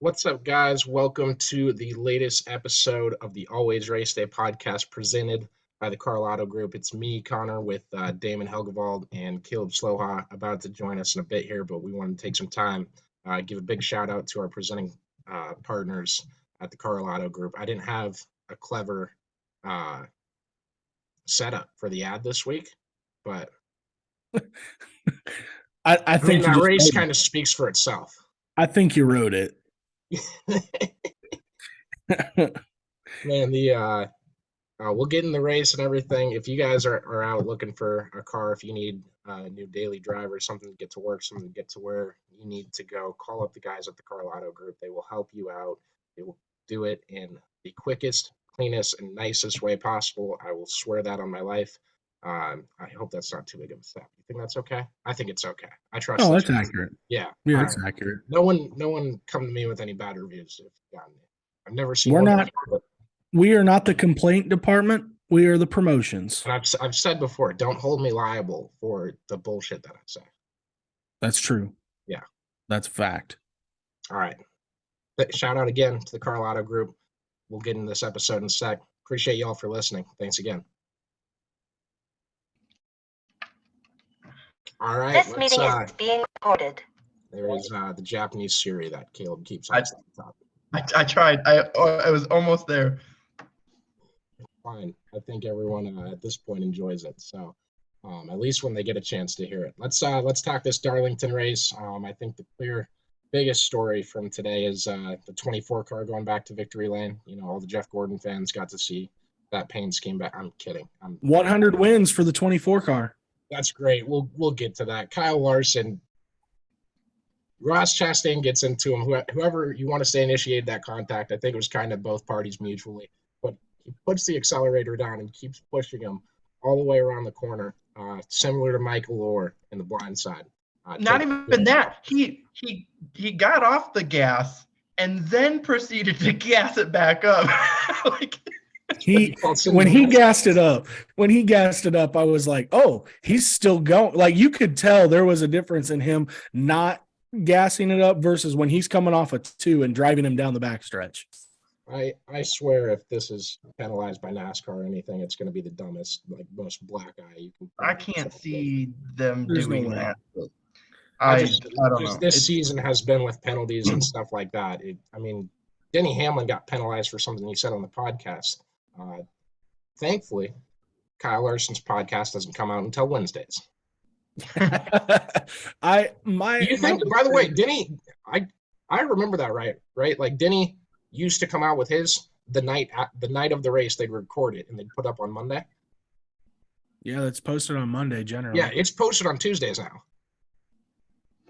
What's up, guys? Welcome to the latest episode of the Always Race Day podcast presented by the Karl Auto Group. It's me, Connor, with Damon Helgevald and Caleb Sloha about to join us in a bit here, but we want to take some time, give a big shout out to our presenting partners at the Karl Auto Group. I didn't have a clever setup for the ad this week, but I think that race kind of speaks for itself. I think you wrote it. Man, we'll get in the race and everything. If you guys are out looking for a car, if you need a new daily driver, something to get to work, something to get to where you need to go, call up the guys at the Karl Auto Group. They will help you out. They will do it in the quickest, cleanest, and nicest way possible. I will swear that on my life. I hope that's not too big of a step. You think that's okay? I think it's okay. I trust. Oh, that's accurate. Yeah, that's accurate. No one come to me with any bad reviews. I've never seen. We are not the complaint department. We are the promotions. And I've said before, don't hold me liable for the bullshit that I say. That's true. Yeah, that's a fact. All right. Shout out again to the Karl Auto Group. We'll get into this episode in a sec. Appreciate y'all for listening. Thanks again. All right. This meeting is being recorded. There is the Japanese Siri that Caleb keeps on top. I tried. I was almost there. Fine. I think everyone at this point enjoys it. So at least when they get a chance to hear it. Let's talk this Darlington race. I think the clear biggest story from today is the 24 car going back to victory lane. You know, all the Jeff Gordon fans got to see that paint scheme back. I'm kidding. 100 wins for the 24 car. That's great. We'll get to that. Kyle Larson, Ross Chastain gets into him. Whoever you want to say initiated that contact, I think it was kind of both parties mutually. But he puts the accelerator down and keeps pushing him all the way around the corner, similar to Michael Orr in the blind side. Not even that. He got off the gas and then proceeded to gas it back up. When he gassed it up, I was like, oh, he's still going. Like, you could tell there was a difference in him not gassing it up versus when he's coming off a 2 and driving him down the backstretch. I swear if this is penalized by NASCAR or anything, it's going to be the dumbest, like most black eye you can. I can't see them doing that. I don't know. This season has been with penalties and stuff like that. Denny Hamlin got penalized for something he said on the podcast. Thankfully, Kyle Larson's podcast doesn't come out until Wednesdays. By the way, Denny, I remember that right? Like Denny used to come out with his the night of the race. They'd record it and they'd put up on Monday. Yeah, that's posted on Monday generally. Yeah, it's posted on Tuesdays now.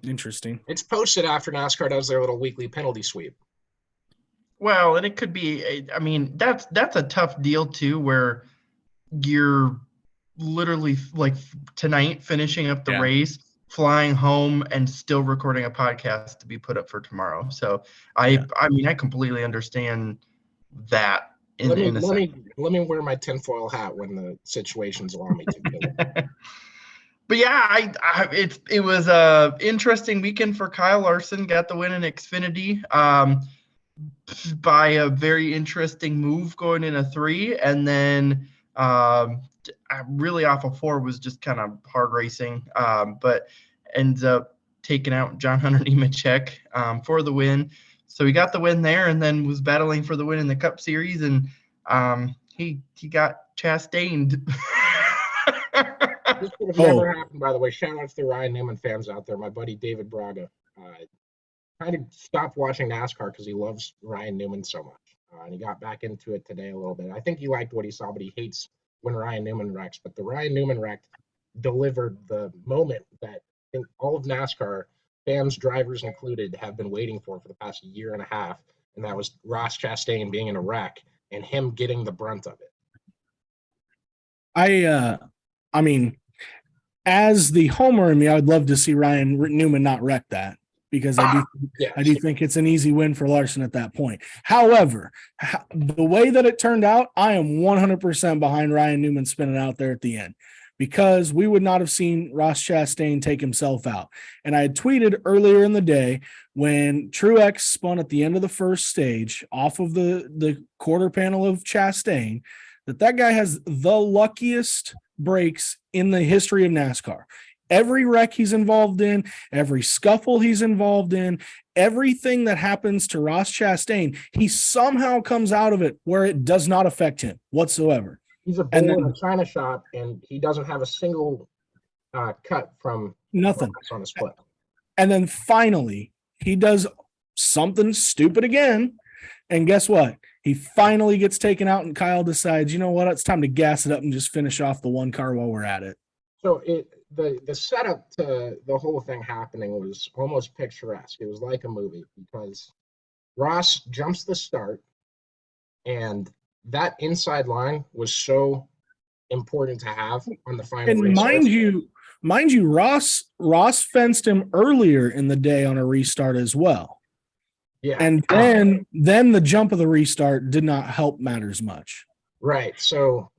Interesting. It's posted after NASCAR does their little weekly penalty sweep. Well, and it could be. I mean, that's a tough deal too, where you're literally like tonight finishing up the race, flying home, and still recording a podcast to be put up for tomorrow. So I mean, I completely understand that. Let me wear my tinfoil hat when the situations allow me to. But yeah, it was a interesting weekend for Kyle Larson. Got the win in Xfinity by a very interesting move going in a 3, and then really off of 4 was just kind of hard racing, but ends up taking out John Hunter Nemechek for the win. So he got the win there, and then was battling for the win in the Cup Series, and he got Chastained. This would have never happened, by the way. Shout out to the Ryan Newman fans out there. My buddy David Braga kind of stopped watching NASCAR because he loves Ryan Newman so much. And he got back into it today a little bit. I think he liked what he saw, but he hates when Ryan Newman wrecks. But the Ryan Newman wreck delivered the moment that I think all of NASCAR, fans, drivers included, have been waiting for the past year and a half. And that was Ross Chastain being in a wreck and him getting the brunt of it. I mean, as the homer in me, I would love to see Ryan Newman not wreck that, because I do think it's an easy win for Larson at that point. However, the way that it turned out, I am 100% behind Ryan Newman spinning out there at the end, because we would not have seen Ross Chastain take himself out. And I had tweeted earlier in the day when Truex spun at the end of the first stage off of the quarter panel of Chastain, that guy has the luckiest breaks in the history of NASCAR. Every wreck he's involved in, every scuffle he's involved in, everything that happens to Ross Chastain, he somehow comes out of it where it does not affect him whatsoever. He's a bull in a china shop, and he doesn't have a single cut from nothing on his foot. And then finally, he does something stupid again. And guess what? He finally gets taken out, and Kyle decides, you know what? It's time to gas it up and just finish off the one car while we're at it. So the setup to the whole thing happening was almost picturesque. It was like a movie because Ross jumps the start, and that inside line was so important to have on the final. And mind you, Ross fenced him earlier in the day on a restart as well. Yeah. And then the jump of the restart did not help matters much. Right. So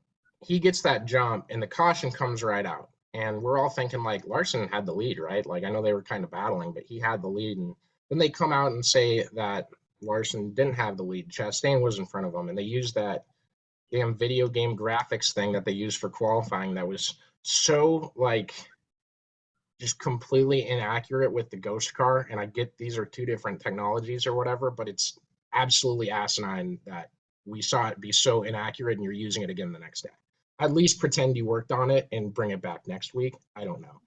he gets that jump, and the caution comes right out. And we're all thinking, like, Larson had the lead, right? Like, I know they were kind of battling, but he had the lead. And then they come out and say that Larson didn't have the lead. Chastain was in front of him, and they used that damn video game graphics thing that they used for qualifying that was so, like, just completely inaccurate with the ghost car. And I get these are two different technologies or whatever, but it's absolutely asinine that we saw it be so inaccurate and you're using it again the next day. At least pretend you worked on it and bring it back next week. I don't know.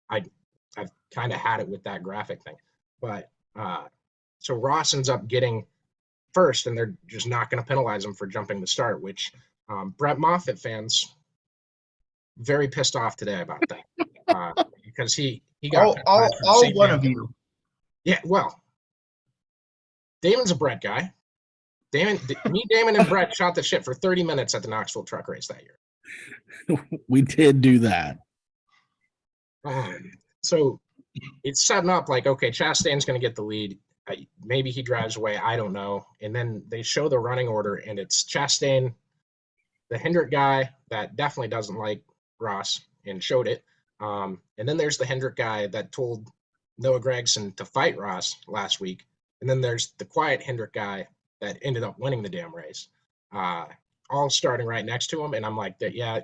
I've kind of had it with that graphic thing. But so Ross ends up getting first, and they're just not going to penalize him for jumping the start, which Brett Moffitt fans very pissed off today about that because he got all one of you. Yeah, well, Damon's a Brett guy. Damon, and Brett shot the shit for 30 minutes at the Knoxville truck race that year. We did do that. So it's setting up like, okay, Chastain's going to get the lead. Maybe he drives away. I don't know. And then they show the running order, and it's Chastain, the Hendrick guy that definitely doesn't like Ross and showed it. And then there's the Hendrick guy that told Noah Gragson to fight Ross last week. And then there's the quiet Hendrick guy that ended up winning the damn race, all starting right next to him. And I'm like, yeah,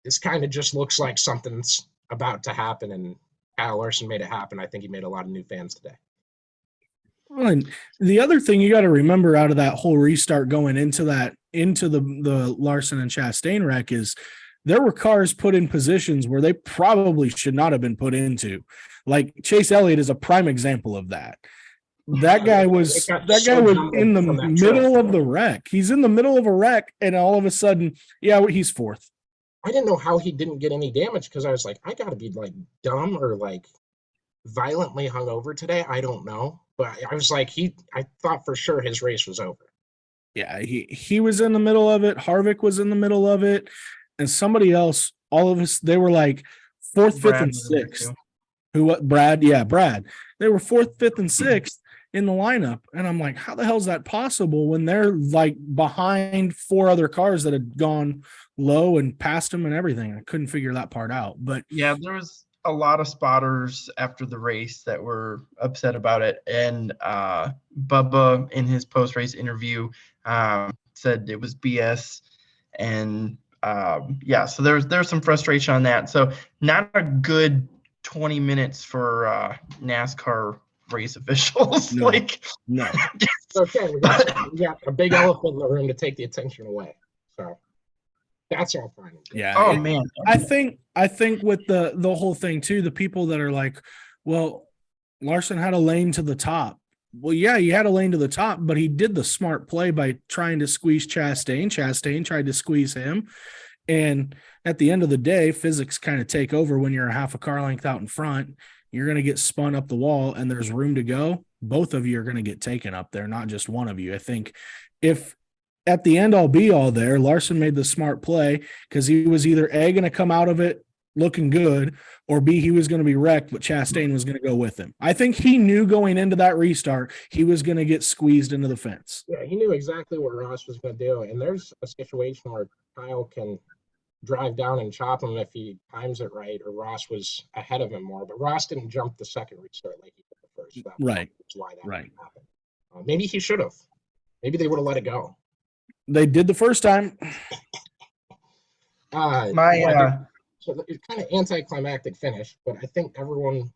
this kind of just looks like something's about to happen. And Kyle Larson made it happen. I think he made a lot of new fans today. Well, and the other thing you got to remember out of that whole restart going into the Larson and Chastain wreck is there were cars put in positions where they probably should not have been put into. Like Chase Elliott is a prime example of that. That guy was in the middle of the wreck. He's in the middle of a wreck, and all of a sudden, he's fourth. I didn't know how he didn't get any damage because I was like, I got to be like dumb or like violently hungover today. I don't know. But I was like, I thought for sure his race was over. Yeah, he was in the middle of it. Harvick was in the middle of it. And somebody else, all of us, they were like fourth, fifth, and sixth. Brad. They were fourth, fifth, and sixth in the lineup. And I'm like, how the hell is that possible when they're like behind four other cars that had gone low and passed them and everything? I couldn't figure that part out. But yeah, there was a lot of spotters after the race that were upset about it. And Bubba in his post-race interview said it was BS. And so there's some frustration on that. So not a good 20 minutes for NASCAR race officials. No. No. It's okay. We got a big elephant in the room to take the attention away. So that's all fine. Yeah. Oh man. I think with the whole thing too, the people that are like, well, Larson had a lane to the top. Well, yeah, he had a lane to the top, but he did the smart play by trying to squeeze Chastain. Chastain tried to squeeze him. And at the end of the day, physics kind of take over when you're a half a car length out in front. You're going to get spun up the wall and there's room to go. Both of you are going to get taken up there, not just one of you. I think if at the end all be all there, Larson made the smart play because he was either A, going to come out of it looking good, or B, he was going to be wrecked, but Chastain was going to go with him. I think he knew going into that restart, he was going to get squeezed into the fence. Yeah, he knew exactly what Ross was going to do. And there's a situation where Kyle can drive down and chop him if he times it right, or Ross was ahead of him more. But Ross didn't jump the second restart like he did the first. That Right. was why that Right. happened. Maybe he should have. Maybe they would have let it go. They did the first time. So it's kind of anticlimactic finish, but I think everyone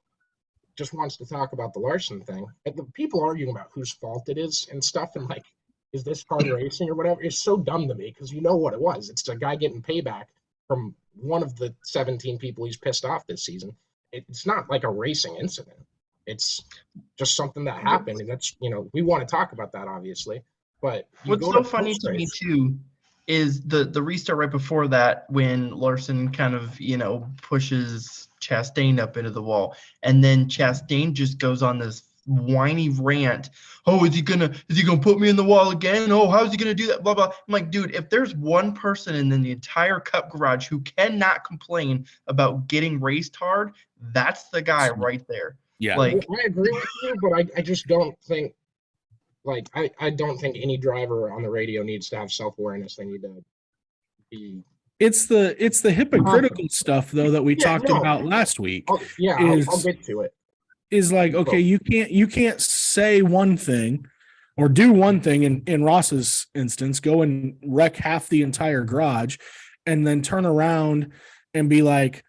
just wants to talk about the Larson thing. And the people arguing about whose fault it is and stuff, and like, is this hard racing or whatever? It's so dumb to me because you know what it was. It's a guy getting payback from one of the 17 people he's pissed off this season. It's not like a racing incident. It's just something that happened, and that's, we want to talk about that obviously. But what's so funny to me too is the restart right before that when Larson kind of, pushes Chastain up into the wall, and then Chastain just goes on this whiny rant. Oh, is he gonna put me in the wall again? Oh, how's he gonna do that? Blah blah. I'm like, dude, if there's one person in the entire Cup garage who cannot complain about getting raced hard, that's the guy right there. Yeah, like I agree with you, but I just don't think. Like, I don't think any driver on the radio needs to have self-awareness. They need to be. It's the hypocritical stuff though that we talked about last week. I'll get to it. Is like, okay, you can't say one thing or do one thing in Ross's instance, go and wreck half the entire garage, and then turn around and be like,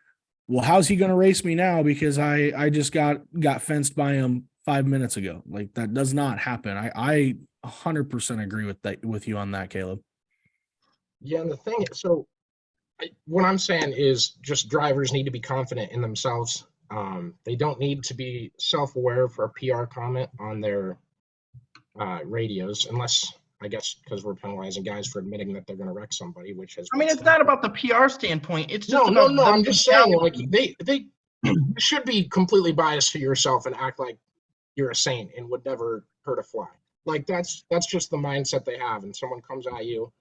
well, how's he going to race me now because I just got fenced by him 5 minutes ago. Like, that does not happen. I 100% agree with you on that, Caleb. Yeah, and the thing, so what I'm saying is just drivers need to be confident in themselves. They don't need to be self-aware for a PR comment on their radios, unless, I guess, because we're penalizing guys for admitting that they're going to wreck somebody, which has. I mean, it's not about the PR standpoint. It's just no. I'm just saying, like, they should be completely biased to yourself and act like you're a saint and would never hurt a fly. Like, that's just the mindset they have, and someone comes at you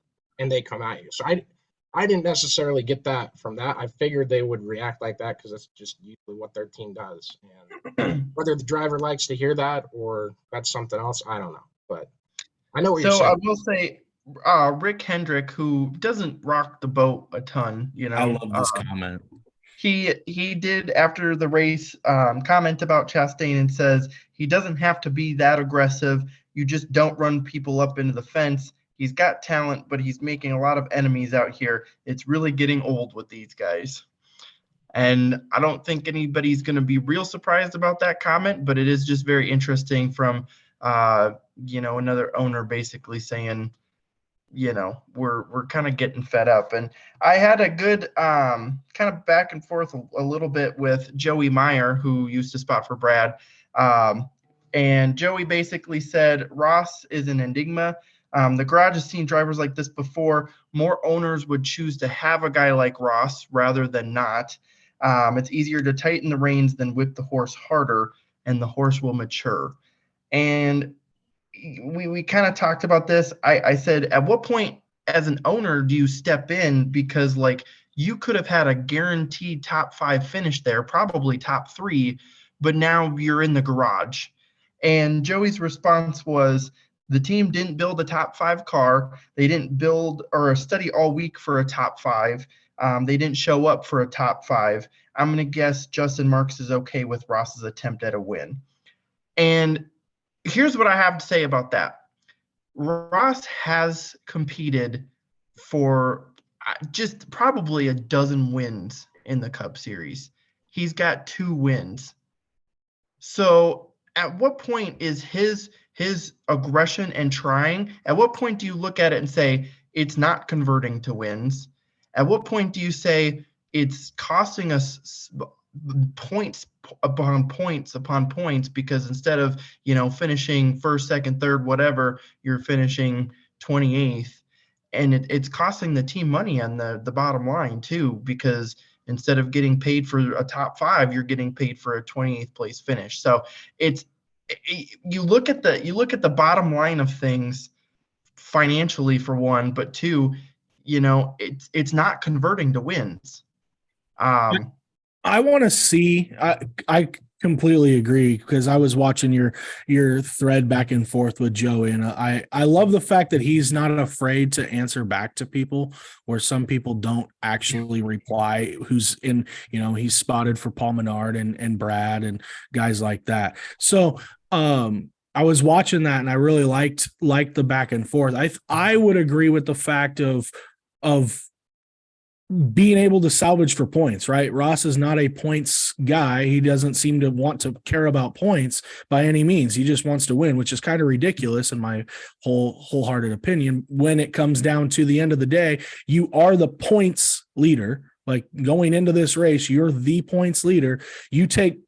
and they come at you. So I didn't necessarily get that from that. I figured they would react like that because that's just usually what their team does. And whether the driver likes to hear that or that's something else, I don't know. But I know what you're saying. So I will say, Rick Hendrick, who doesn't rock the boat a ton, I love this comment. He did, after the race, comment about Chastain and says he doesn't have to be that aggressive. You just don't run people up into the fence. He's got talent, but he's making a lot of enemies out here. It's really getting old with these guys. And I don't think anybody's going to be real surprised about that comment, but it is just very interesting from, another owner basically saying, we're kind of getting fed up. And I had a good kind of back and forth a little bit with Joey Meyer, who used to spot for Brad. And Joey basically said, Ross is an enigma. The garage has seen drivers like this before. More owners would choose to have a guy like Ross rather than not. It's easier to tighten the reins than whip the horse harder, and the horse will mature. And we kind of talked about this. I said, at what point as an owner do you step in? Because, like, you could have had a guaranteed top 5 finish there, probably top 3, but now you're in the garage. And Joey's response was, the team didn't build a top 5 car. They didn't build or study all week for a top 5. They didn't show up for a top 5. I'm going to guess Justin Marks is okay with Ross's attempt at a win. And here's what I have to say about that. Ross has competed for just probably a dozen wins in the Cup Series. He's got 2 wins. So at what point is his aggression and trying, at what point do you look at it and say it's not converting to wins? At what point do you say it's costing us points upon points upon points, because instead of, finishing first, second, third, whatever, you're finishing 28th, and it's costing the team money on the bottom line too, because instead of getting paid for a top 5, you're getting paid for a 28th place finish. So you look at the bottom line of things financially, for one, but 2, it's not converting to wins. I want to see. Completely agree, because I was watching your thread back and forth with Joey, and I love the fact that he's not afraid to answer back to people where some people don't actually reply. Who's in, he's spotted for Paul Menard and Brad and guys like that. So I was watching that and I really liked the back and forth. I would agree with the fact of being able to salvage for points, right? Ross is not a points guy. He doesn't seem to want to care about points by any means. He just wants to win, which is kind of ridiculous in my wholehearted opinion. When it comes down to the end of the day, you are the points leader. Like, going into this race, you're the points leader. You take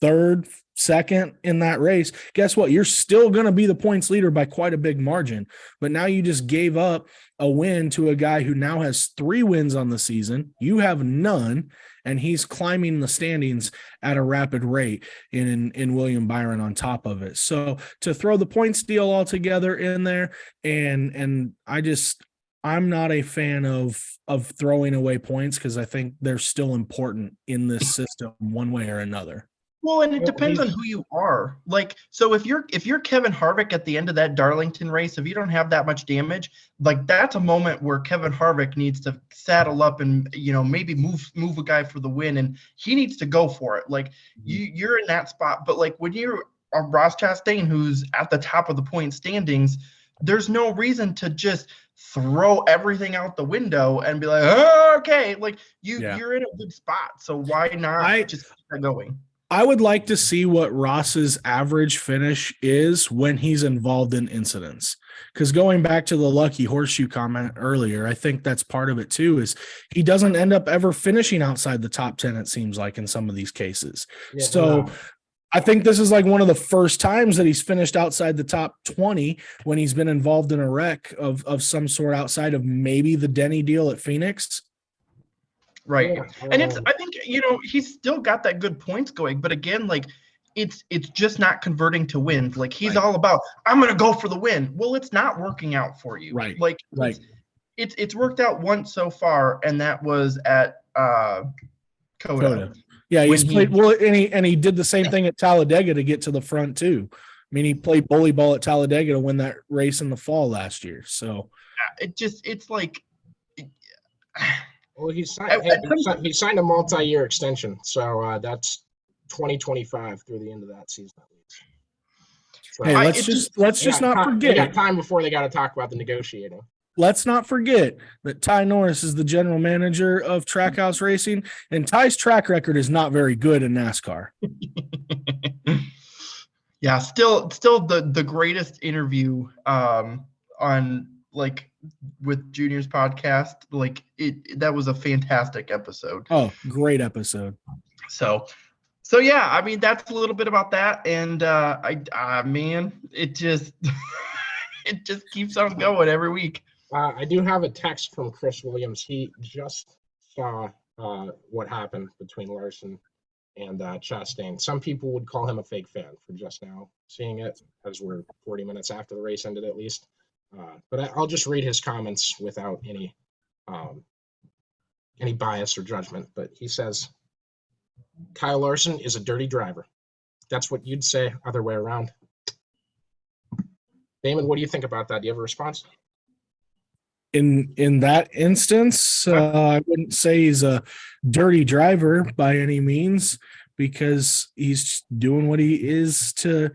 third, second in that race, guess what? You're still going to be the points leader by quite a big margin. But now you just gave up a win to a guy who now has 3 wins on the season. You have none, and he's climbing the standings at a rapid rate in William Byron on top of it. So to throw the points deal all together in there, and I'm not a fan of throwing away points, because I think they're still important in this system one way or another. Well, and it depends on who you are. Like, so if you're Kevin Harvick at the end of that Darlington race, if you don't have that much damage, like, that's a moment where Kevin Harvick needs to saddle up and, maybe move a guy for the win, and he needs to go for it. Like, you're in that spot. But like, when you're a Ross Chastain who's at the top of the point standings, there's no reason to just throw everything out the window and be like, oh, okay, like you're in a good spot. So why not just keep that going? I would like to see what Ross's average finish is when he's involved in incidents. Because going back to the lucky horseshoe comment earlier, I think that's part of it too, is he doesn't end up ever finishing outside the top 10, it seems like, in some of these cases. Yeah, so I think this is like one of the first times that he's finished outside the top 20 when he's been involved in a wreck of some sort, outside of maybe the Denny deal at Phoenix. Right. And I think, he's still got that good points going, but again, like, it's just not converting to wins. Like, he's all about, I'm going to go for the win. Well, it's not working out for you. Right. Like, it's worked out once so far, and that was at Coda. Yeah, he's played well, and he did the same thing at Talladega to get to the front too. I mean, he played bully ball at Talladega to win that race in the fall last year. So it's like, well, he signed a multi-year extension, so that's 2025 through the end of that season. So, hey, let's just not forget. They got time before they got to talk about the negotiating. Let's not forget that Ty Norris is the general manager of Trackhouse Racing, and Ty's track record is not very good in NASCAR. Yeah, still the greatest interview on, like, with Junior's podcast. Like, that was a fantastic episode. Oh, great episode. So yeah, I mean, that's a little bit about that, and man, it just it just keeps on going every week. I do have a text from Chris Williams. He just saw what happened between Larson and Chastain. Some people would call him a fake fan for just now seeing it, as we're 40 minutes after the race ended at least. But I'll just read his comments without any bias or judgment. But he says, Kyle Larson is a dirty driver. That's what you'd say, other way around. Damon, what do you think about that? Do you have a response? In that instance, I wouldn't say he's a dirty driver by any means, because he's doing what he is to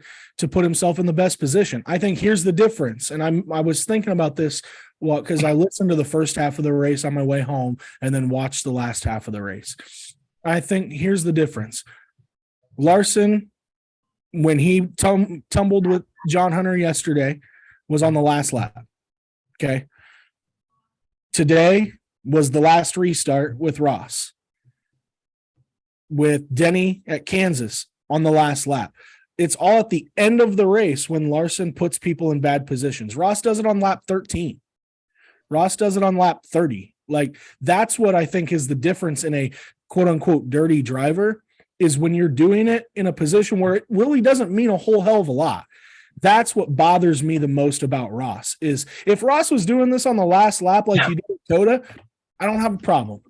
put himself in the best position. I think here's the difference, and I was thinking about this because I listened to the first half of the race on my way home and then watched the last half of the race. I think here's the difference. Larson, when he tumbled with John Hunter yesterday, was on the last lap. Okay. Today was the last restart with Ross, with Denny at Kansas on the last lap. It's all at the end of the race when Larson puts people in bad positions. Ross does it on lap 13. Ross does it on lap 30. Like, that's what I think is the difference in a quote unquote dirty driver, is when you're doing it in a position where it really doesn't mean a whole hell of a lot. That's what bothers me the most about Ross, is if Ross was doing this on the last lap like he did at Coda, I don't have a problem.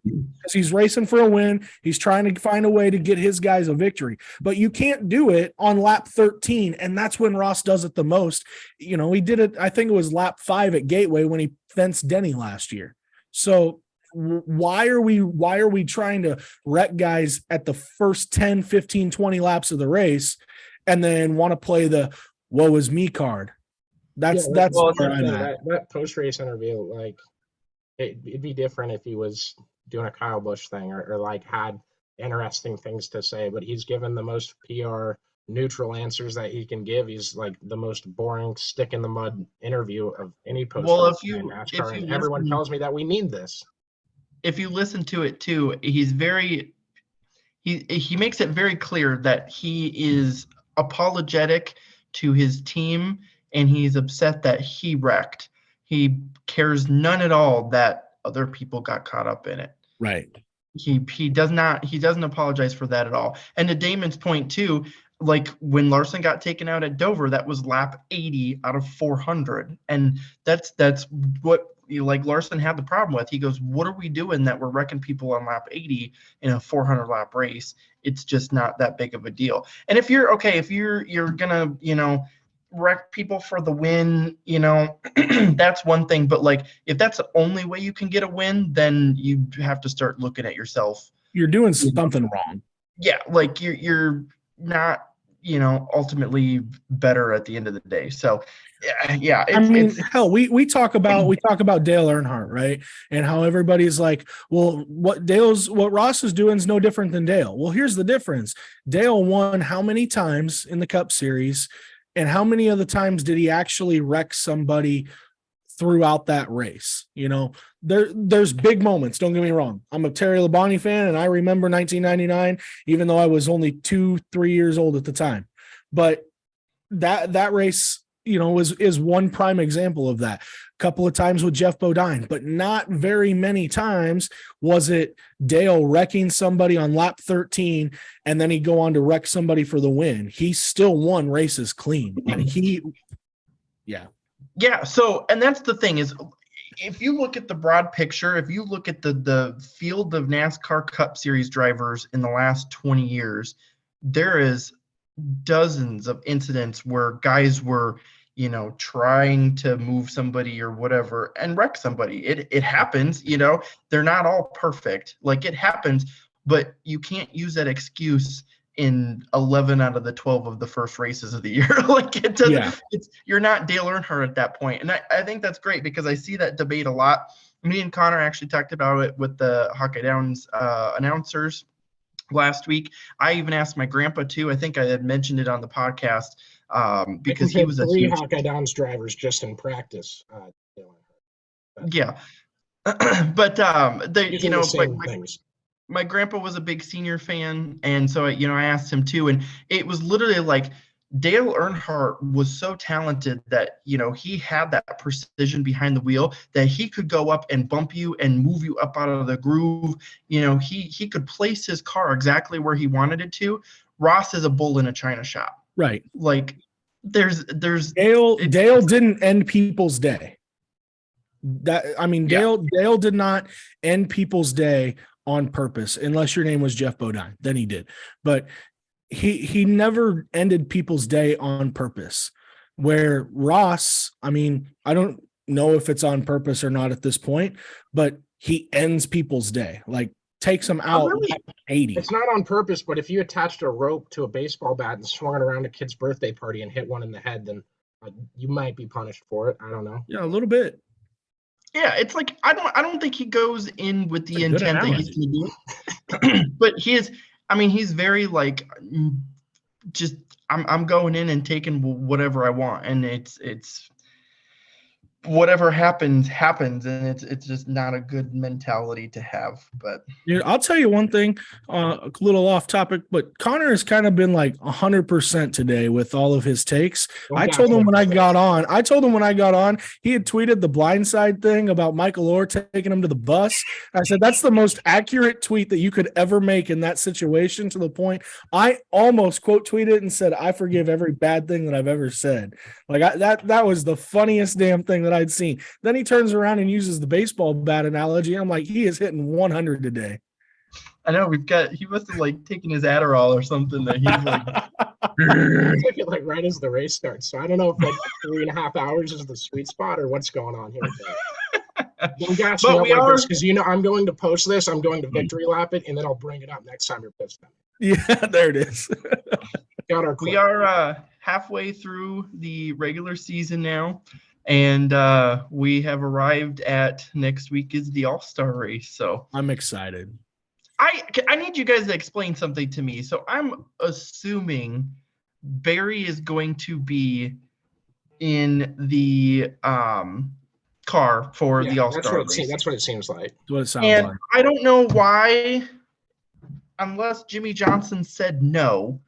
because he's racing for a win. He's trying to find a way to get his guys a victory, but you can't do it on lap 13. And that's when Ross does it the most. You know, he did it, I think it was lap 5 at Gateway when he fenced Denny last year. So why are we trying to wreck guys at the first 10, 15, 20 laps of the race and then want to play the woe is me card? That's well, where I'm at. That post-race interview, like it'd be different if he was doing a Kyle Busch thing or like had interesting things to say, but he's given the most PR neutral answers that he can give. He's like the most boring stick in the mud interview of any post. Well, if you everyone tells me that we need this. If you listen to it too, he makes it very clear that he is apologetic to his team and he's upset that he wrecked. He cares none at all that other people got caught up in it. Right. He doesn't apologize for that at all. And to Damon's point too, like when Larson got taken out at Dover, that was lap 80 out of 400. And that's what like Larson had the problem with. He goes, what are we doing that we're wrecking people on lap 80 in a 400 lap race? It's just not that big of a deal. And if you're gonna, wreck people for the win, that's one thing. But like, if that's the only way you can get a win, then you have to start looking at yourself. You're doing something wrong. Yeah. Like you're not, ultimately better at the end of the day. So yeah. Hell, we talk about Dale Earnhardt, right? And how everybody's like, well, what Ross is doing is no different than Dale. Well, here's the difference. Dale won how many times in the Cup Series, and how many of the times did he actually wreck somebody throughout that race? There's big moments. Don't get me wrong. I'm a Terry Labonte fan, and I remember 1999, even though I was only 2-3 years old at the time. But that race, is one prime example of that. A couple of times with Jeff Bodine, but not very many times was it Dale wrecking somebody on lap 13 and then he'd go on to wreck somebody for the win. He still won races clean. And Yeah. So, and that's the thing is, if you look at the broad picture, if you look at the field of NASCAR Cup Series drivers in the last 20 years, there is dozens of incidents where guys were, trying to move somebody or whatever and wreck somebody. It happens, they're not all perfect. Like it happens, but you can't use that excuse in 11 out of the 12 of the first races of the year. Like it doesn't, you're not Dale Earnhardt at that point. And I think that's great because I see that debate a lot. Me and Connor actually talked about it with the Hawkeye Downs announcers last week. I even asked my grandpa too. I think I had mentioned it on the podcast because he was a huge Hawkeye Downs drivers just in practice. Yeah. But my grandpa was a big Senior fan, and so I asked him too, and it was literally like Dale Earnhardt was so talented that he had that precision behind the wheel that he could go up and bump you and move you up out of the groove. He could place his car exactly where he wanted it to. Ross is a bull in a china shop. Right. Like there's Dale didn't end people's day. Dale did not end people's day on purpose, unless your name was Jeff Bodine, then he did. But he never ended people's day on purpose. Where Ross, I don't know if it's on purpose or not at this point, but he ends people's day. Like takes them out 80. It's not on purpose, but if you attached a rope to a baseball bat and swung it around a kid's birthday party and hit one in the head, then you might be punished for it. I don't know. Yeah, a little bit. Yeah, it's like I don't think he goes in with the intent that he's going to do it. But he's very like just I'm going in and taking whatever I want, and it's whatever happens, and it's just not a good mentality to have. But I'll tell you one thing, a little off topic, but Connor has kind of been like 100% today with all of his takes. I told him when I got on, he had tweeted the blindside thing about Michael Orr taking him to the bus. I said, that's the most accurate tweet that you could ever make in that situation, to the point I almost quote tweeted and said, I forgive every bad thing that I've ever said. Like that was the funniest damn thing that I'd seen. Then he turns around and uses the baseball bat analogy. I'm like, he is hitting 100 today. I know he must have like taken his Adderall or something that he's like. I took it like right as the race starts. So I don't know if like 3.5 hours is the sweet spot or what's going on here. Don't gas me up like this because I'm going to post this. I'm going to victory lap it, and then I'll bring it up next time you're pissed at me. Yeah, there it is. We are halfway through the regular season now, and we have arrived at next week is the All-Star race. So I'm excited. I need you guys to explain something to me. So I'm assuming Barry is going to be in the car for the All-Star race. That's what it seems like. That's what it sounds like. I don't know why, unless Jimmy Johnson said no,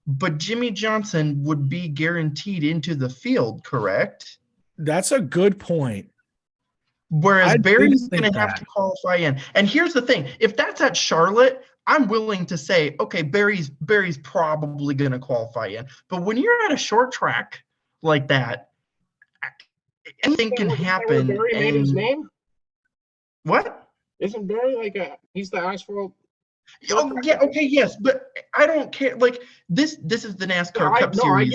but Jimmy Johnson would be guaranteed into the field, correct? That's a good point. Whereas Barry's going to have to qualify in. And here's the thing. If that's at Charlotte, I'm willing to say, okay, Barry's probably going to qualify in. But when you're at a short track like that, anything can happen. Barry made his name? What? Isn't Barry he's the asphalt? Oh, yeah, okay, yes, but I don't care. Like this is the NASCAR Cup Series.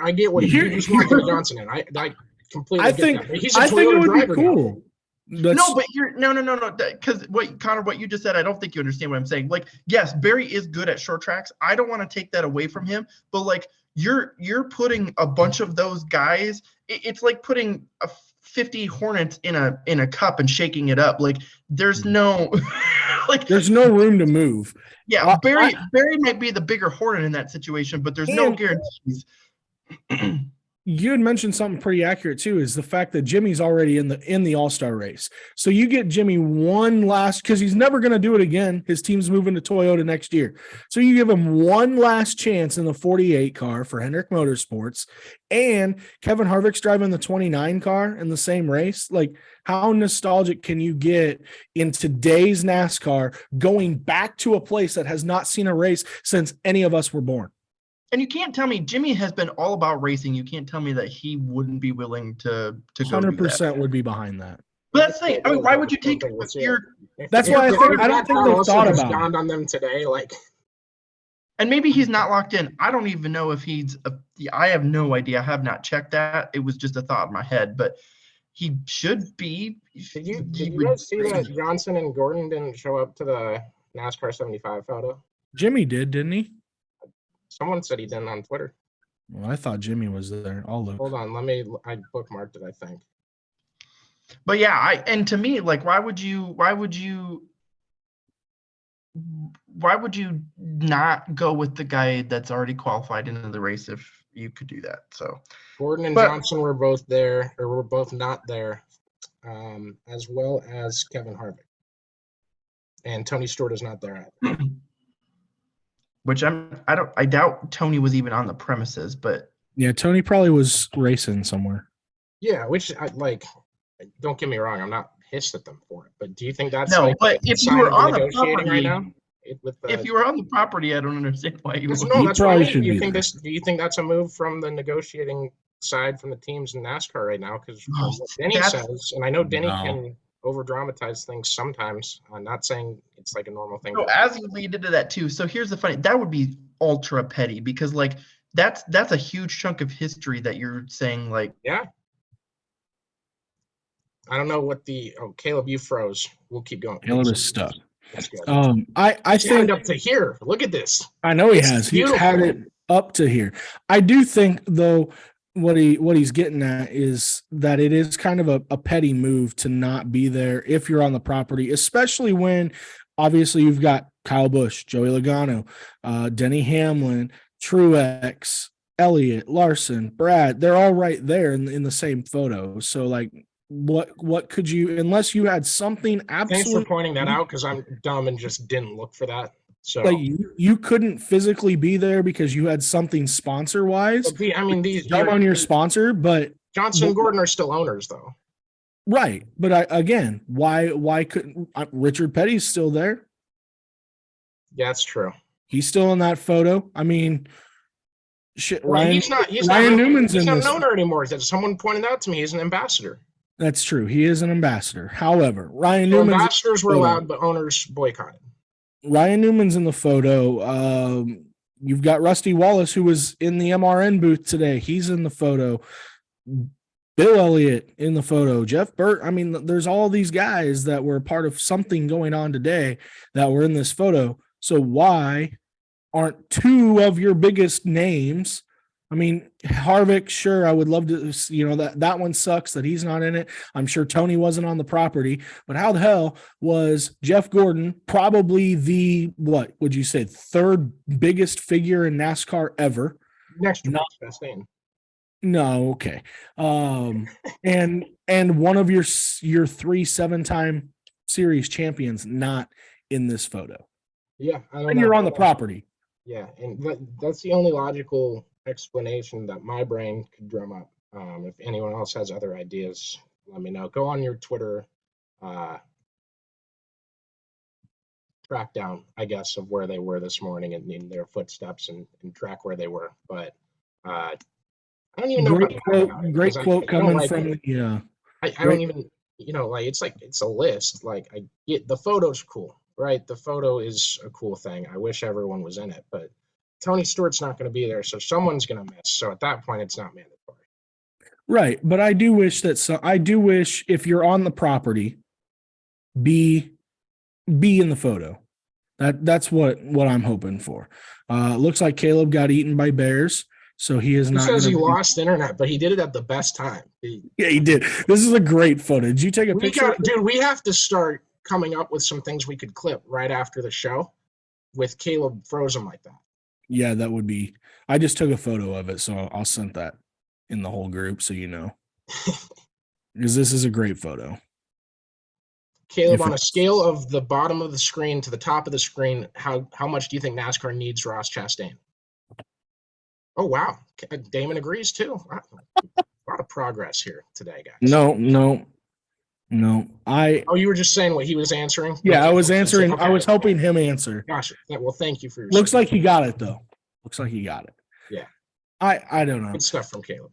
I get what you just want Jimmy Johnson in. I completely get that. He's a I think it would be driver cool. No, but no. Because Connor, what you just said, I don't think you understand what I'm saying. Like, yes, Barry is good at short tracks. I don't want to take that away from him. But like, you're putting a bunch of those guys. It's like putting 50 Hornets in a cup and shaking it up. Like, there's no there's no room to move. Yeah, Barry might be the bigger Hornet in that situation, but there's no guarantees. You had mentioned something pretty accurate too, is the fact that Jimmy's already in the All-Star race. So you get Jimmy one last, because he's never going to do it again. His team's moving to Toyota next year. So you give him one last chance in the 48 car for Hendrick Motorsports, and Kevin Harvick's driving the 29 car in the same race. Like, how nostalgic can you get in today's NASCAR going back to a place that has not seen a race since any of us were born? And you can't tell me Jimmy has been all about racing. You can't tell me that he wouldn't be willing to go 100% would be behind that. But that's the thing. I mean, why would you take your? That's why I don't think they've thought about it on them today. Like, and maybe he's not locked in. I don't even know if I have no idea. I have not checked that. It was just a thought in my head, but he should be. Did you guys see that Johnson and Gordon didn't show up to the NASCAR 75 photo? Jimmy didn't he? Someone said he didn't on Twitter. Well, I thought Jimmy was there. I'll look. Hold on, I bookmarked it, I think. But yeah, and to me, like, why would you not go with the guy that's already qualified into the race if you could do that? So Gordon and Johnson were both there, or were both not there, as well as Kevin Harvick. And Tony Stewart is not there either. Which I doubt Tony was even on the premises, but yeah, Tony probably was racing somewhere. Yeah, which don't get me wrong, I'm not pissed at them for it, but do you think that's but if you were on the property right now? If you were on the property, I don't understand why you would. No, that's probably should be. Do you think that's a move from the negotiating side from the teams in NASCAR right now? Because what Denny says, and I know Denny can over dramatize things sometimes. I'm not saying it's like a normal thing. So as you lead into that too, so here's the funny, that would be ultra petty because like that's a huge chunk of history that you're saying like. Yeah. I don't know what Caleb, you froze. We'll keep going. Caleb is stuck. I think up to here. Look at this. I know he has. He's had it up to here. I do think though what he's getting at is that it is kind of a petty move to not be there if you're on the property, especially when obviously you've got Kyle Busch, Joey Logano, Denny Hamlin, Truex, Elliott, Larson, Brad. They're all right there in the same photo. So like, what could you, unless you had something absolutely. Thanks for pointing that out because I'm dumb and just didn't look for that. So like you couldn't physically be there because you had something sponsor wise. I mean, these on your sponsor, but Johnson and Gordon are still owners though. Right. But again, why couldn't Richard Petty's still there? Yeah, that's true. He's still in that photo. I mean, shit. Well, Ryan Newman's he's in not this. an owner anymore. Someone pointed out to me he's an ambassador. That's true. He is an ambassador. However, Ryan Newman. Ambassadors were allowed, but owners boycotted. Ryan Newman's in the photo. You've got Rusty Wallace, who was in the MRN booth today. He's in the photo. Bill Elliott in the photo. Jeff Burt. I mean, there's all these guys that were part of something going on today that were in this photo. So why aren't two of your biggest names? I mean, Harvick, sure, I would love to, that one sucks that he's not in it. I'm sure Tony wasn't on the property, but how the hell was Jeff Gordon, probably the, what would you say, third biggest figure in NASCAR ever? Next to Ross Chastain. No, okay. And one of your 3 7-time series champions not in this photo. Yeah, I don't and know. You're on the property. Yeah, and that's the only logical explanation that my brain could drum up. If anyone else has other ideas, let me know. Go on your Twitter track down, I guess, of where they were this morning and in their footsteps and track where they were. But I don't even know. Great quote coming from the. I don't even, it's a list. Like, I get the photo's cool, right? The photo is a cool thing. I wish everyone was in it, but Tony Stewart's not going to be there, so someone's going to miss. So at that point, it's not mandatory. Right, but I do wish if you're on the property, be in the photo. That's what I'm hoping for. Looks like Caleb got eaten by bears, so he is not. He says he lost internet, but he did it at the best time. Yeah, he did. This is a great photo. Did you take a picture? Dude, we have to start coming up with some things we could clip right after the show with Caleb frozen like that. Yeah, that would be. I just took a photo of it, so I'll send that in the whole group so you know. Because this is a great photo. Caleb, on a scale of the bottom of the screen to the top of the screen, how much do you think NASCAR needs Ross Chastain? Oh, wow. Damon agrees, too. A lot of progress here today, guys. No. Oh, you were just saying what he was answering? Yeah, I was answering. Okay. I was helping him answer. Gotcha. Well, thank you for your Looks like he got it, though. Yeah. I don't know. Good stuff from Caleb.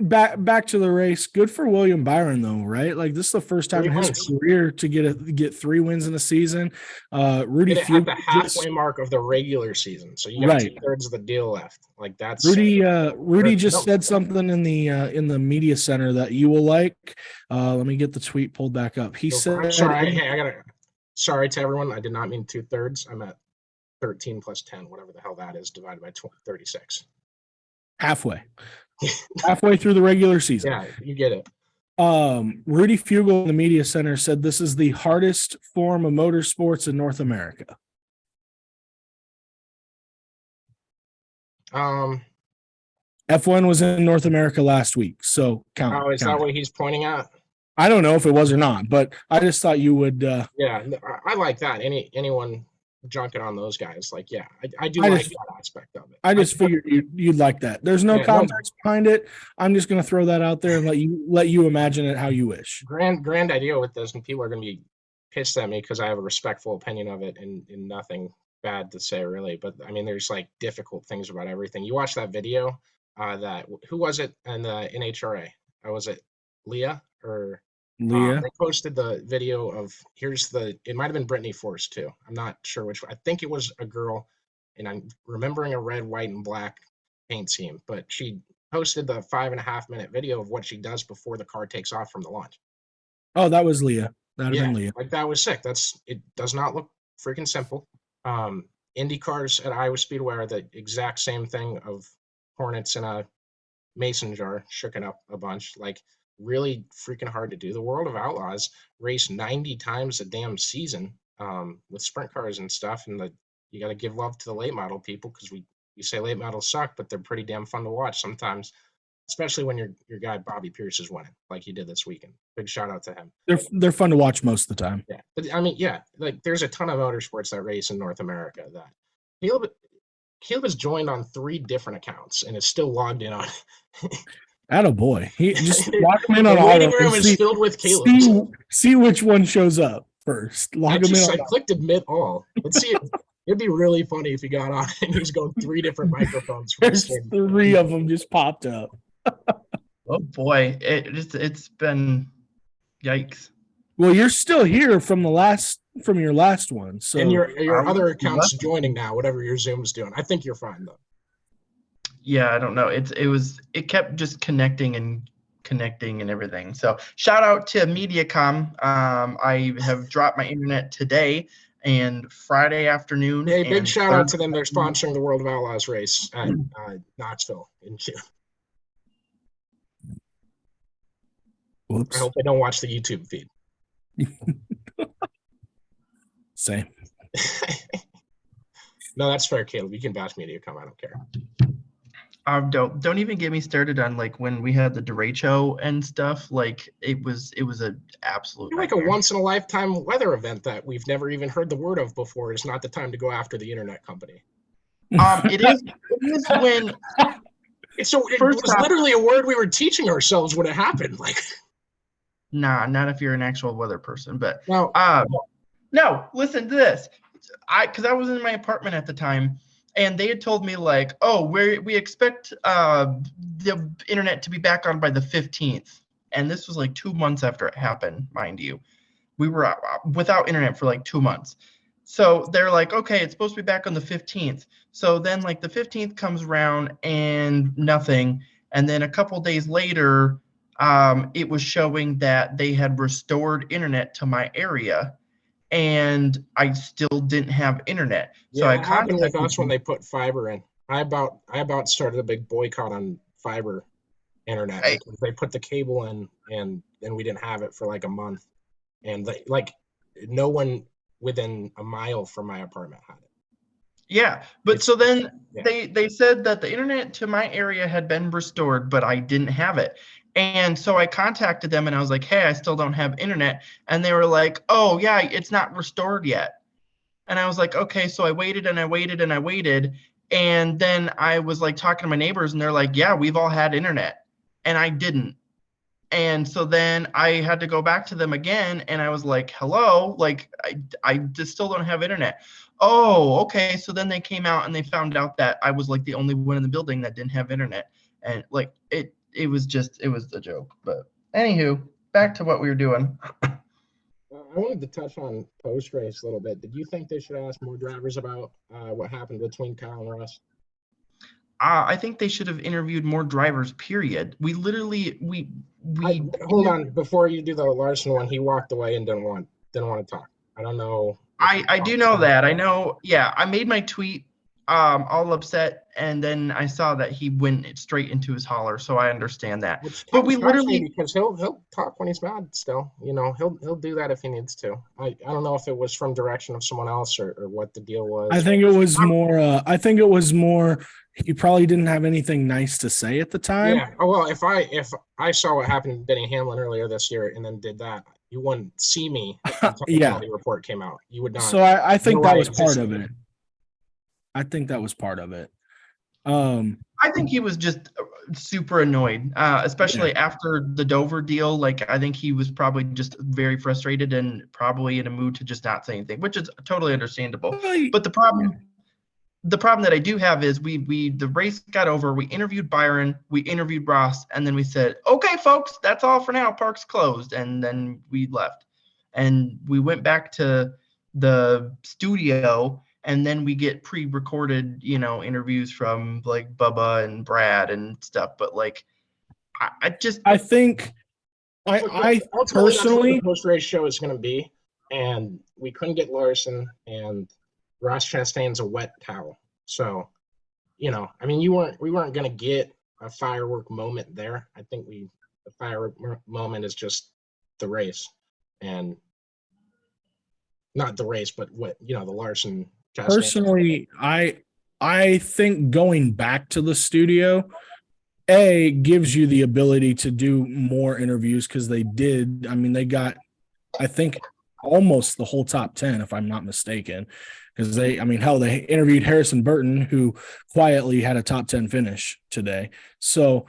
Back to the race. Good for William Byron, though, right? Like, this is the first time in his career to get 3 wins in a season. Rudy at the halfway mark of the regular season, so you got 2/3 of the deal left. Like, that's Rudy just said something in the media center that you will like. Let me get the tweet pulled back up. He said, Sorry to everyone. I did not mean 2/3. I meant 13 plus 10, whatever the hell that is, divided by 36. Halfway through the regular season. Yeah, you get it. Rudy Fugle in the media center said this is the hardest form of motorsports in North America. F1 was in North America last week, so count. Oh, is that what he's pointing at? I don't know if it was or not, but I just thought you would. Yeah, I like that. Anyone junking on those guys, like, yeah, I do like that aspect of it. I just figured you'd like that. There's no context behind it. I'm just going to throw that out there and let you imagine it how you wish. Grand idea with this, and people are going to be pissed at me because I have a respectful opinion of it and nothing bad to say, really. But I mean, there's like difficult things about everything. You watch that video who was it in the NHRA? Was it Leah or Leah? They posted the video of it might have been Brittany Force too. I'm not sure which one. I think it was a girl, and I'm remembering a red, white, and black paint scheme, but she posted the 5.5-minute video of what she does before the car takes off from the launch. Oh, that was Leah. That'd have been Leah. Like, that was sick. It does not look freaking simple. Indy cars at Iowa Speedway are the exact same thing of Hornets in a mason jar shooken up a bunch. Like, really freaking hard to do. The World of Outlaws race 90 times a damn season with sprint cars and stuff, and you got to give love to the late model people, because we say late models suck, but they're pretty damn fun to watch sometimes, especially when your guy Bobby Pierce is winning like he did this weekend. Big shout out to him. They're fun to watch most of the time. Yeah, but I mean, like, there's a ton of motorsports that race in North America that Caleb is joined on 3 different accounts and is still logged in on. Attaboy. He just log him in on all of them. Room is filled with Caleb. See which one shows up first. I clicked admit all. Let's see. It'd be really funny if he got on and he was going 3 different microphones. There's 3 of them just popped up. Oh boy, it's been yikes. Well, you're still here from your last one. So and your other I'm account's left. joining now, whatever your Zoom's doing. I think you're fine though. Yeah, I don't know. It kept just connecting and everything. So shout out to MediaCom. I have dropped my internet today and Friday afternoon. Hey, big and shout out to Thursday them. They're afternoon. sponsoring the World of Outlaws race at Knoxville in June. I whoops. hope they don't watch the YouTube feed. Same. No, that's fair, Caleb. You can bash MediaCom. I don't care. Don't even get me started on like when we had the derecho and stuff. Like it was an absolute Like a nightmare. once in a lifetime weather event that we've never even heard the word of before. It's not the time to go after the internet company. It is when It First was off- literally a word we were teaching ourselves when it happened. Like, not if you're an actual weather person, but well, no, listen to this. Because I was in my apartment at the time, and they had told me like, oh, we expect the internet to be back on by the 15th, and this was like 2 months after it happened, mind you. We were without internet for like 2 months. So they're like, okay, it's supposed to be back on the 15th. So then like the 15th comes around and nothing, and then a couple days later, it was showing that they had restored internet to my area, and I still didn't have internet. So yeah, I it happened with contacted us when they put fiber in. I about started a big boycott on fiber internet because they put the cable in and then we didn't have it for like a month. And no one within a mile from my apartment had it. Yeah, but so then Yeah. they said that the internet to my area had been restored, but I didn't have it. And so I contacted them and I was like, hey, I still don't have internet. And they were like, oh, yeah, it's not restored yet. And I was like, okay. So I waited and I waited and I waited. And then I was like talking to my neighbors and they're like, yeah, we've all had internet. And I didn't. And so then I had to go back to them again, and I was like, hello, like I just still don't have internet. Oh, okay. So then they came out and they found out that I was like the only one in the building that didn't have internet. And like it was the joke. But anywho, back to what we were doing. I wanted to touch on post race a little bit. Did you think they should ask more drivers about what happened between Kyle and Ross? I think they should have interviewed more drivers, period. We literally hold on before you do the Larson one. He walked away and didn't want to talk. I don't know. I do know that. I know. Yeah, I made my tweet all upset, and then I saw that he went straight into his holler, so I understand that. Which But we shocks me literally because he'll talk when he's mad still. You know, he'll do that if he needs to. I don't know if it was from direction of someone else or what the deal was. I think it was more. He probably didn't have anything nice to say at the time. Yeah. Oh well, if I saw what happened to Benny Hamlin earlier this year and then did that, you wouldn't see me until the Yeah. quality report came out. You would not. So I think know that I was part of existed. it. I think that was part of it. I think he was just super annoyed, especially after the Dover deal. Like, I think he was probably just very frustrated and probably in a mood to just not say anything, which is totally understandable. But the problem that I do have is the race got over. We interviewed Byron, we interviewed Ross, and then we said, okay, folks, that's all for now. Park's closed. And then we left. And we went back to the studio, and then we get pre-recorded, interviews from like Bubba and Brad and stuff. But like, I think I Ultimately, that's what personally, the post-race show is going to be, and we couldn't get Larson, and Ross Chastain's a wet towel. So, I mean, we weren't going to get a firework moment there. I think the firework moment is just the race, and not the race, but the Larson. Chastain. Personally, I think going back to the studio, gives you the ability to do more interviews because they did. I mean, they got, I think, almost the whole top 10, if I'm not mistaken. Because they interviewed Harrison Burton, who quietly had a top 10 finish today. So,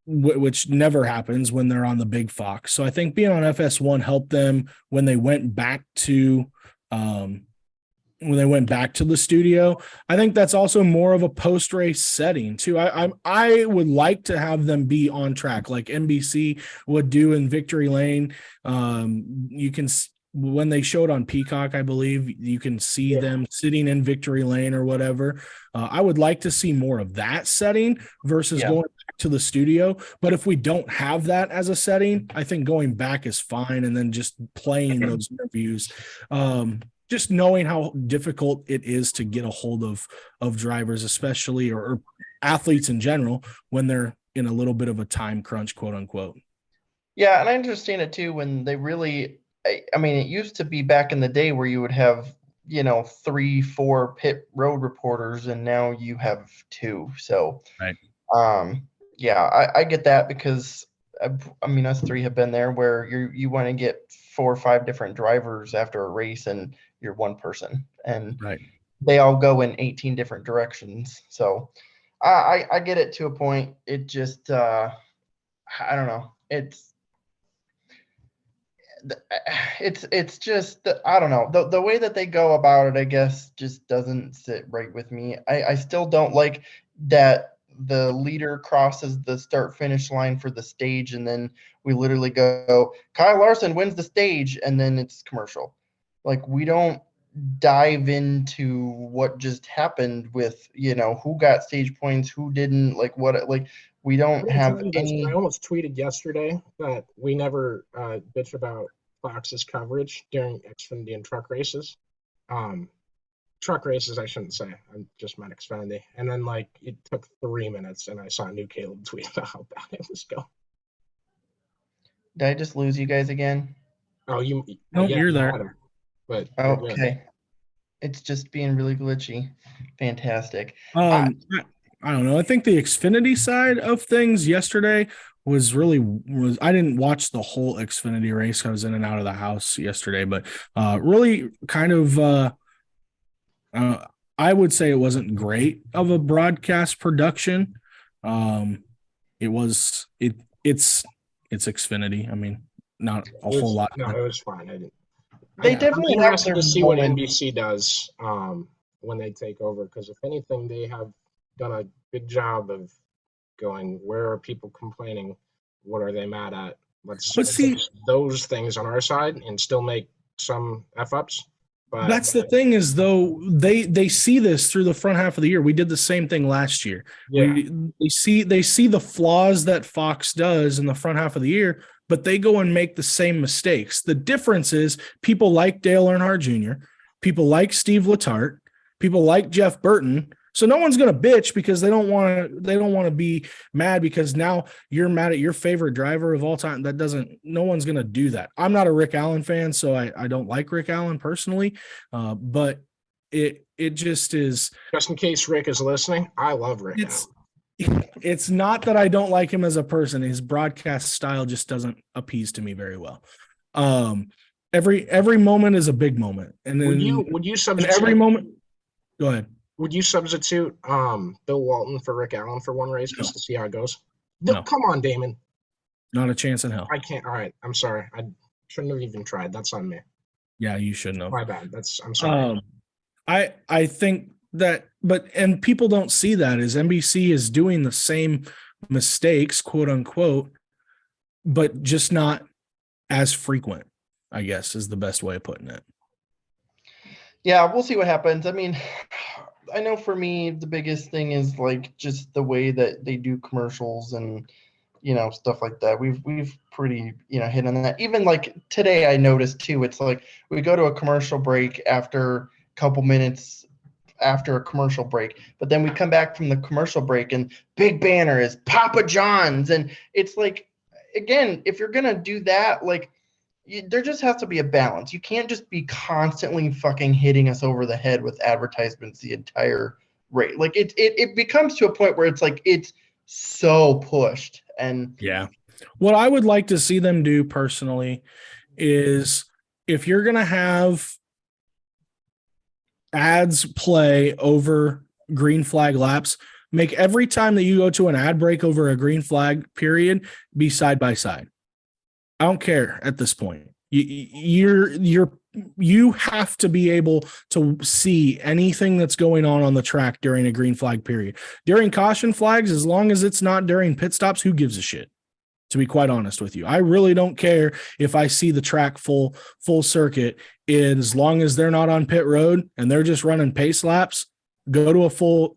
which never happens when they're on the big Fox. So I think being on FS1 helped them when they went back to when they went back to the studio. I think that's also more of a post-race setting too. I would like to have them be on track like NBC would do in Victory Lane. You can, when they showed on Peacock, I believe you can see them sitting in Victory Lane or whatever. I would like to see more of that setting versus going back to the studio. But if we don't have that as a setting, I think going back is fine. And then just playing those interviews, just knowing how difficult it is to get a hold of drivers, especially or athletes in general, when they're in a little bit of a time crunch, quote unquote. Yeah, and I understand it too. When they really, I mean, it used to be back in the day where you would have 3-4 pit road reporters, and now you have 2. So, right. Yeah, I get that because I mean, us 3 have been there where you want to get 4 or 5 different drivers after a race, and you're one person, and right. they all go in 18 different directions. So I get it to a point. It just I don't know. It's just I don't know, the way that they go about it, I guess, just doesn't sit right with me. I still don't like that the leader crosses the start finish line for the stage, and then we literally go, Kyle Larson wins the stage, and then it's commercial. Like, we don't dive into what just happened with who got stage points, who didn't, like what, like we don't have any. I almost tweeted yesterday that we never bitch about Fox's coverage during Xfinity and truck races. Truck races, I shouldn't say. I just meant Xfinity. And then, like, it took 3 minutes, and I saw a new Caleb tweet about how bad it was going. Did I just lose you guys again? Oh, no, you're there. But okay, it's just being really glitchy. Fantastic. I don't know. I think the Xfinity side of things yesterday was I didn't watch the whole Xfinity race. I was in and out of the house yesterday, but really kind of I would say it wasn't great of a broadcast production. It's Xfinity. I mean, not a whole lot. No, it was fine. They definitely I'm have interested their to see what moments. NBC does when they take over, because if anything, they have done a good job of going, where are people complaining? What are they mad at? Let's fix those things on our side and still make some F-ups. But that's the thing, is though they see this through the front half of the year. We did the same thing last year. Yeah. They see the flaws that Fox does in the front half of the year, but they go and make the same mistakes. The difference is people like Dale Earnhardt Jr., people like Steve Letarte, people like Jeff Burton. So no one's going to bitch because they don't want to be mad because now you're mad at your favorite driver of all time. No one's going to do that. I'm not a Rick Allen fan, so I don't like Rick Allen personally. But it just is. Just in case Rick is listening, I love Rick Allen. It's not that I don't like him as a person. His broadcast style just doesn't appease to me very well. Every moment is a big moment. And then would you substitute every moment? Go ahead. Would you substitute Bill Walton for Rick Allen for one race just to see how it goes? No. Come on, Damon. Not a chance in hell. I can't. All right. I'm sorry. I shouldn't have even tried. That's on me. Yeah, you shouldn't have. My bad. I'm sorry. I think that, and people don't see that, is NBC is doing the same mistakes, quote unquote, but just not as frequent, I guess, is the best way of putting it. Yeah, we'll see what happens. I mean, I know for me, the biggest thing is like just the way that they do commercials and, stuff like that. We've pretty, hit on that. Even like today, I noticed too, it's like we go to a commercial break after a couple minutes after a commercial break, but then we come back from the commercial break and big banner is Papa John's. And it's like, again, if you're going to do that, like, there just has to be a balance. You can't just be constantly fucking hitting us over the head with advertisements the entire rate. Like it becomes to a point where it's like it's so pushed. And yeah, what I would like to see them do personally is, if you're gonna have ads play over green flag laps, make every time that you go to an ad break over a green flag period be side by side. I don't care at this point. You're you have to be able to see anything that's going on the track during a green flag period. During caution flags, as long as it's not during pit stops, who gives a shit? To be quite honest with you, I really don't care if I see the track full circuit. As long as they're not on pit road and they're just running pace laps, go to a full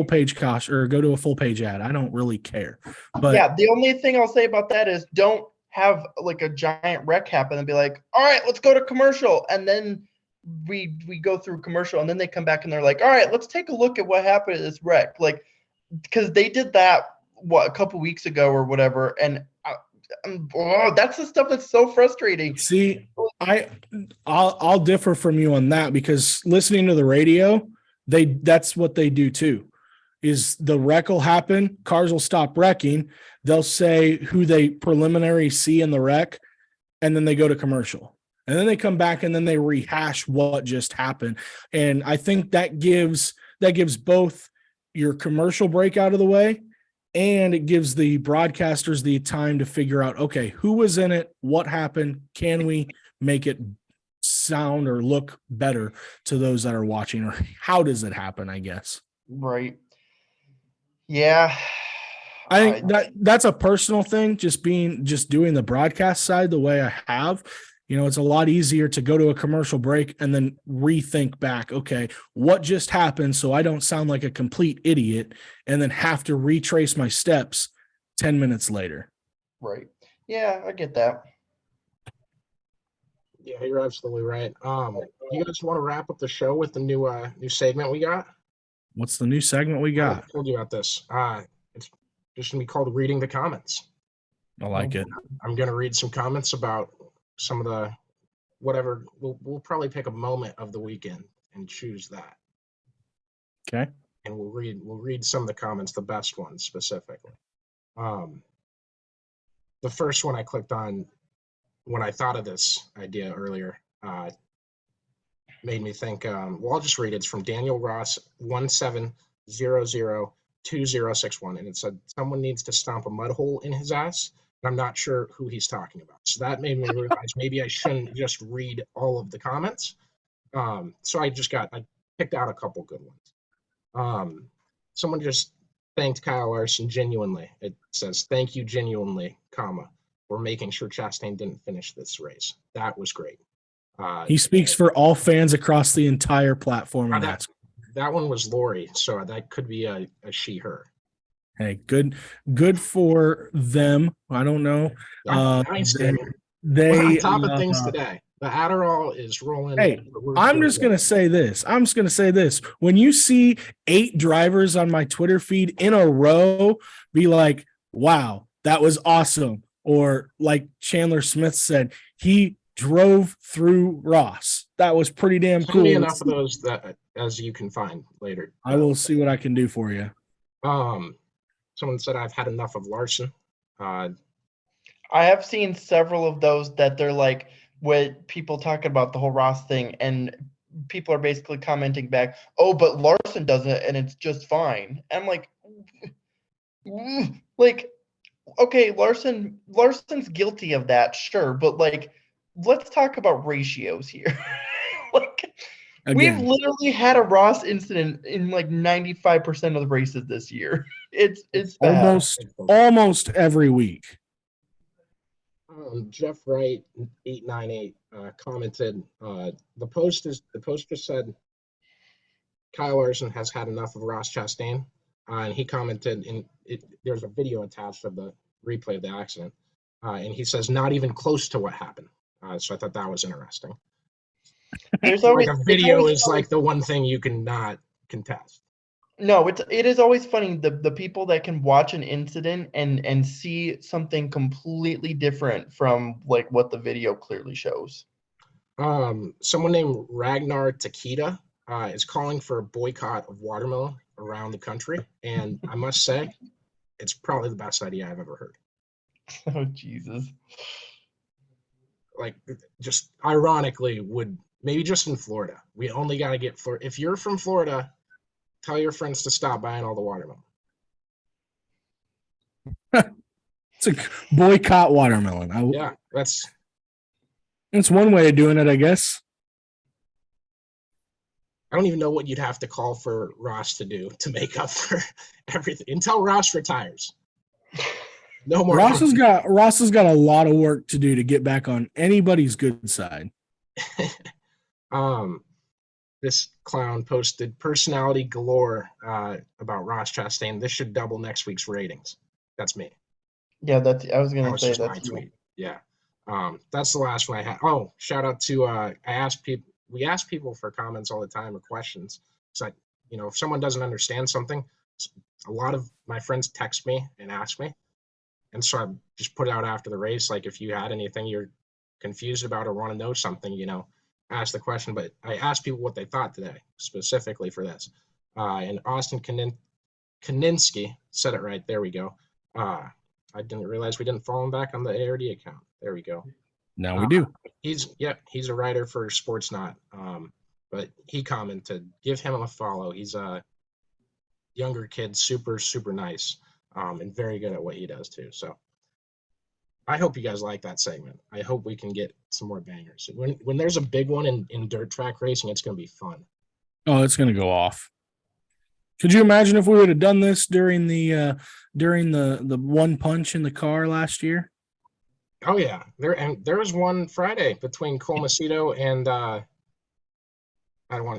page caution or go to a full page ad. I don't really care. But yeah, the only thing I'll say about that is don't have like a giant wreck happen and be like, all right, let's go to commercial. And then we go through commercial and then they come back and they're like, all right, let's take a look at what happened at this wreck. Like, because they did that a couple weeks ago or whatever. And that's the stuff that's so frustrating. See, I'll differ from you on that, because listening to the radio, that's what they do too. Is the wreck will happen, cars will stop wrecking, they'll say who they preliminary see in the wreck, and then they go to commercial. And then they come back and then they rehash what just happened. And I think that gives both your commercial break out of the way, and it gives the broadcasters the time to figure out, okay, who was in it, what happened, can we make it sound or look better to those that are watching, or how does it happen, I guess. Right. Yeah. I think that's a personal thing, just doing the broadcast side the way I have. It's a lot easier to go to a commercial break and then rethink back, okay, what just happened, so I don't sound like a complete idiot and then have to retrace my steps 10 minutes later. Right. Yeah, I get that. Yeah, you're absolutely right. You guys want to wrap up the show with the new segment we got? What's the new segment we got? I told you about this. It's just gonna be called Reading the Comments. I like it. I'm gonna read some comments about some of the whatever. We'll probably pick a moment of the weekend and choose that. Okay. And we'll read some of the comments, the best ones specifically. The first one I clicked on when I thought of this idea earlier made me think. I'll just read it. It's from Daniel Ross 17002061, and it said someone needs to stomp a mud hole in his ass. I'm not sure who he's talking about. So that made me realize maybe I shouldn't just read all of the comments. So I picked out a couple good ones. Someone just thanked Kyle Larson genuinely. It says, "Thank you genuinely, for making sure Chastain didn't finish this race. That was great." He speaks for all fans across the entire platform. That one was Lori, so that could be a she, her. Hey, good for them. I don't know. Nice, we're on top of things today. The Adderall is rolling. Hey, I'm just going to say this. When you see 8 drivers on my Twitter feed in a row be like, wow, that was awesome. Or like Chandler Smith said, he drove through Ross. That was pretty damn cool. Enough of those that as you can find later. I will see what I can do for you. Someone said I've had enough of Larson. I have seen several of those that they're like, with people talking about the whole Ross thing, and people are basically commenting back, oh, but Larson does it and it's just fine. I'm like, okay, Larson's guilty of that, sure, but like, let's talk about ratios here. We've literally had a Ross incident in like 95% of the races this year. It's bad. almost every week. Jeff Wright 898 commented. The poster said Kyle Larson has had enough of Ross Chastain, and he commented there's a video attached of the replay of the accident, and he says not even close to what happened. So I thought that was interesting. There's always a video is like the one thing you cannot contest. No, it is always funny the people that can watch an incident and see something completely different from like what the video clearly shows. Someone named Ragnar Takita is calling for a boycott of watermelon around the country, and I must say, it's probably the best idea I've ever heard. Oh Jesus! Like, just ironically, maybe just in Florida. We only got to get Florida. If you're from Florida, tell your friends to stop buying all the watermelon. It's a boycott watermelon. Yeah, It's one way of doing it, I guess. I don't even know what you'd have to call for Ross to do to make up for everything until Ross retires. No more. Ross has got a lot of work to do to get back on anybody's good side. This clown posted personality galore about Ross Chastain. This should double next week's ratings. That's me. Yeah, I was That gonna was say just my that's you. tweet. Yeah. That's the last one I had. Oh, shout out to we ask people for comments all the time or questions. It's like, if someone doesn't understand something, a lot of my friends text me and ask me. And so I just put it out after the race. Like, if you had anything you're confused about or want to know something, ask the question. But I asked people what they thought today, specifically for this. And Austin Kaninsky said it right. There we go. I didn't realize we didn't follow him back on the ARD account. There we go. Now we do. He's a writer for Sportsnot. But he commented, give him a follow. He's a younger kid, super, super nice, and very good at what he does too. So I hope you guys like that segment. I hope we can get some more bangers. When there's a big one in dirt track racing, it's going to be fun. Oh, it's going to go off. Could you imagine if we would have done this during the one punch in the car last year? Oh yeah, there was one Friday between Cole Macedo and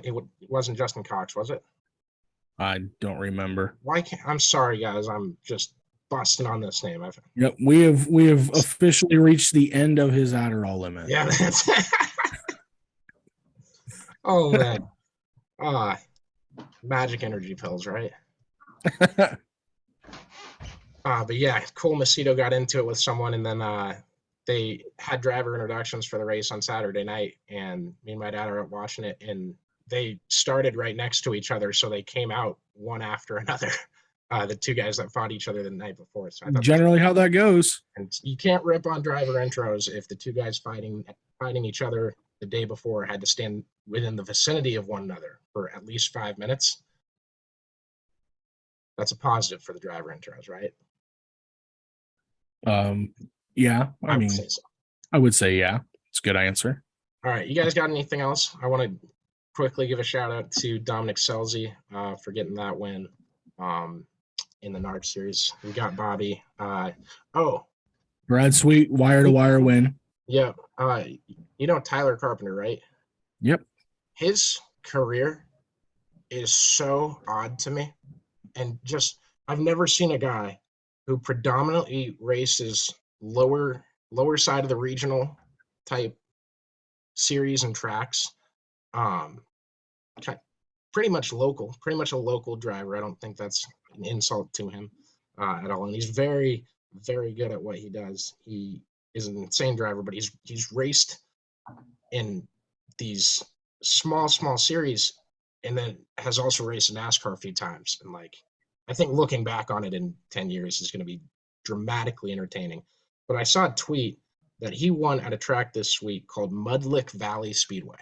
it wasn't Justin Cox, was it? I don't remember. I'm sorry, guys. I'm just busting on this name. Yep, we have officially reached the end of his Adderall limit. Yeah, that's oh man. Magic energy pills, right? But yeah, Cole Macedo got into it with someone, and then they had driver introductions for the race on Saturday night, and me and my dad are watching it, and they started right next to each other, so they came out one after another. The two guys that fought each other the night before. So generally how that goes. And you can't rip on driver intros if the two guys fighting each other the day before had to stand within the vicinity of one another for at least 5 minutes. That's a positive for the driver intros, right? Yeah. I mean, would say so. I would say yeah. It's a good answer. All right, you guys got anything else? I want to quickly give a shout out to Dominic Scelzi for getting that win in the NARC series. We got Bobby. Brad Sweet, wire to wire win. Yeah. Tyler Carpenter, right? Yep. His career is so odd to me. And just, I've never seen a guy who predominantly races lower side of the regional type series and tracks. Pretty much a local driver. I don't think that's an insult to him at all. And he's very, very good at what he does. He is an insane driver, but he's raced in these small series, and then has also raced in NASCAR a few times. And I think looking back on it in 10 years is going to be dramatically entertaining. But I saw a tweet that he won at a track this week called Mudlick Valley Speedway.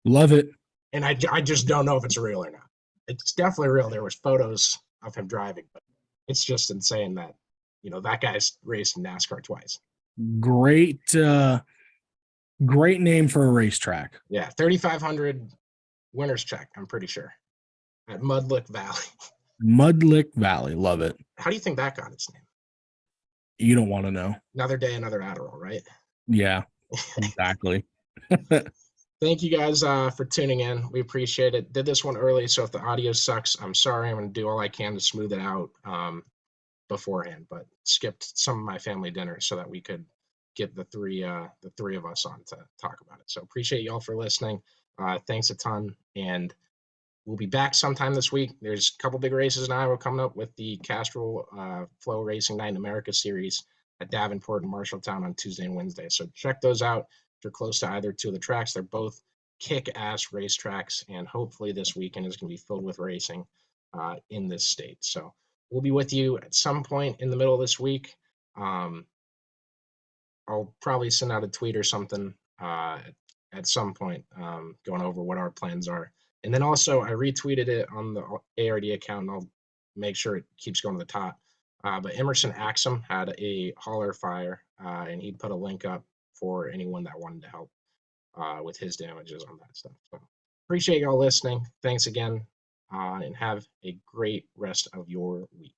Love it. And I just don't know if it's real or not. It's definitely real. There was photos of him driving, but it's just insane that, that guy's raced in NASCAR twice. Great name for a racetrack. Yeah, 3,500 winner's check, I'm pretty sure, at Mudlick Valley. Mudlick Valley. Love it. How do you think that got its name? You don't want to know. Another day, another Adderall, right? Yeah, exactly. Thank you guys for tuning in. We appreciate it. Did this one early, so if the audio sucks, I'm sorry. I'm going to do all I can to smooth it out beforehand, but skipped some of my family dinner so that we could get the three of us on to talk about it. So appreciate y'all for listening. Thanks a ton, and we'll be back sometime this week. There's a couple big races in Iowa coming up with the Castrol Flow Racing Night in America series at Davenport and Marshalltown on Tuesday and Wednesday. So check those out. If you're close to either two of the tracks, they're both kick-ass racetracks, and hopefully this weekend is going to be filled with racing in this state. So we'll be with you at some point in the middle of this week. I'll probably send out a tweet or something at some point going over what our plans are. And then also I retweeted it on the ARD account, and I'll make sure it keeps going to the top. But Emerson Axum had a hauler fire, and he put a link up for anyone that wanted to help with his damages on that stuff. So appreciate y'all listening. Thanks again, and have a great rest of your week.